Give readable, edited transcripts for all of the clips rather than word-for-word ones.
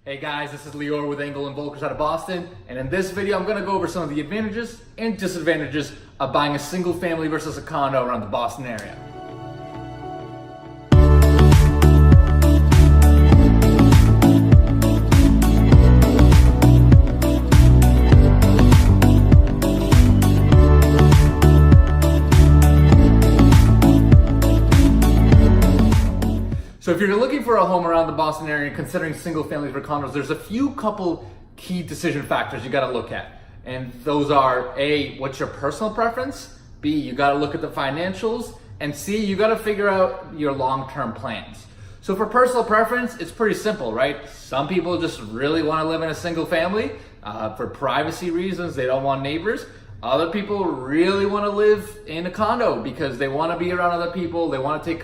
Hey guys, this is Lior with Engel & Volkers out of Boston, and in this video I'm going to go over some of the advantages and disadvantages of buying a single family versus a condo around the Boston area. So if you're looking for a home around the Boston area and considering single families or condos, there's a couple key decision factors you gotta look at. And those are A, what's your personal preference? B, you gotta look at the financials. And C, you gotta figure out your long-term plans. So for personal preference, it's pretty simple, right? Some people just really wanna live in a single family for privacy reasons, they don't want neighbors. Other people really wanna live in a condo because they wanna be around other people, they wanna take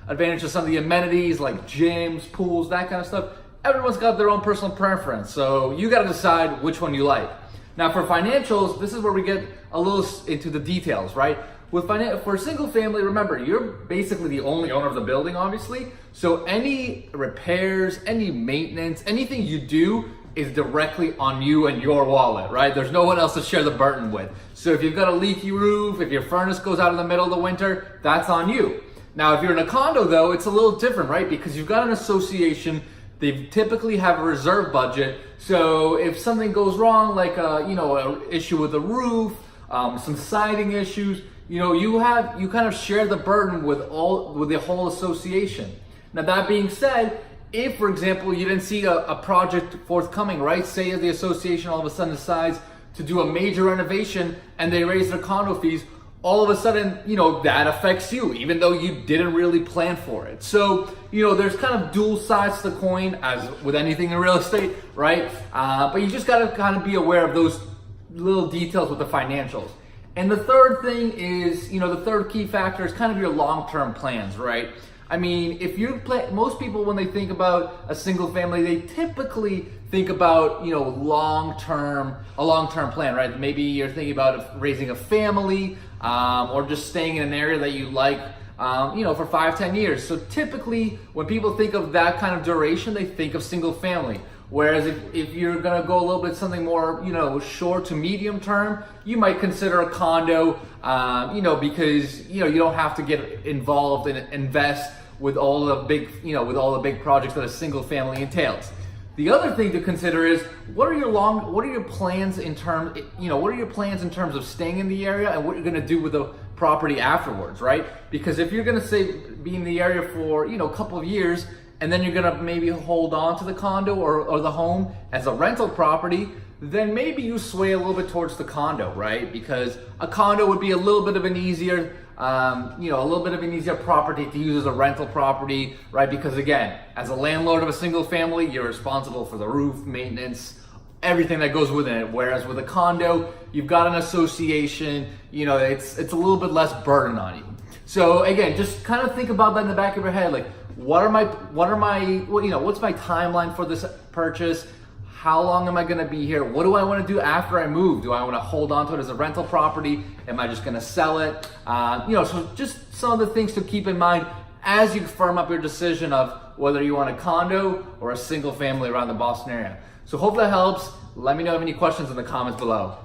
advantage of some of the amenities like gyms, pools, that kind of stuff. Everyone's got their own personal preference, so you got to decide which one you like. Now for financials, this is where we get a little into the details, right? For a single family, remember, you're basically the only owner of the building, obviously. So any repairs, any maintenance, anything you do is directly on you and your wallet, right? There's no one else to share the burden with. So if you've got a leaky roof, if your furnace goes out in the middle of the winter, that's on you. Now, if you're in a condo though, it's a little different, right? Because you've got an association, they typically have a reserve budget. So if something goes wrong, like an issue with the roof, some siding issues, you kind of share the burden with the whole association. Now that being said, if for example, you didn't see a project forthcoming, right? Say the association all of a sudden decides to do a major renovation and they raise their condo fees, all of a sudden, that affects you, even though you didn't really plan for it. So, there's kind of dual sides to the coin, as with anything in real estate, right? But you just gotta kind of be aware of those little details with the financials. And the third thing is, the third key factor is kind of your long-term plans, right? I mean, most people, when they think about a single family, they typically think about, a long-term plan, right? Maybe you're thinking about raising a family, or just staying in an area that you like, for 5-10 years. So typically, when people think of that kind of duration, they think of single family. Whereas if you're gonna go a little bit something more, short to medium term, you might consider a condo, because you don't have to get involved and invest with all the big projects that a single family entails. The other thing to consider is what are your plans in terms of staying in the area and what you're gonna do with the property afterwards, right? Because if you're gonna be in the area for a couple of years and then you're gonna maybe hold on to the condo or the home as a rental property, then maybe you sway a little bit towards the condo, right? Because a condo would be a little bit of an easier property to use as a rental property, right? Because again, as a landlord of a single family, you're responsible for the roof, maintenance, everything that goes within it. Whereas with a condo, you've got an association, it's a little bit less burden on you. So again, just kind of think about that in the back of your head, like what's my timeline for this purchase? How long am I gonna be here? What do I wanna do after I move? Do I wanna hold on to it as a rental property? Am I just gonna sell it? So just some of the things to keep in mind as you firm up your decision of whether you want a condo or a single family around the Boston area. So hope that helps. Let me know if you have any questions in the comments below.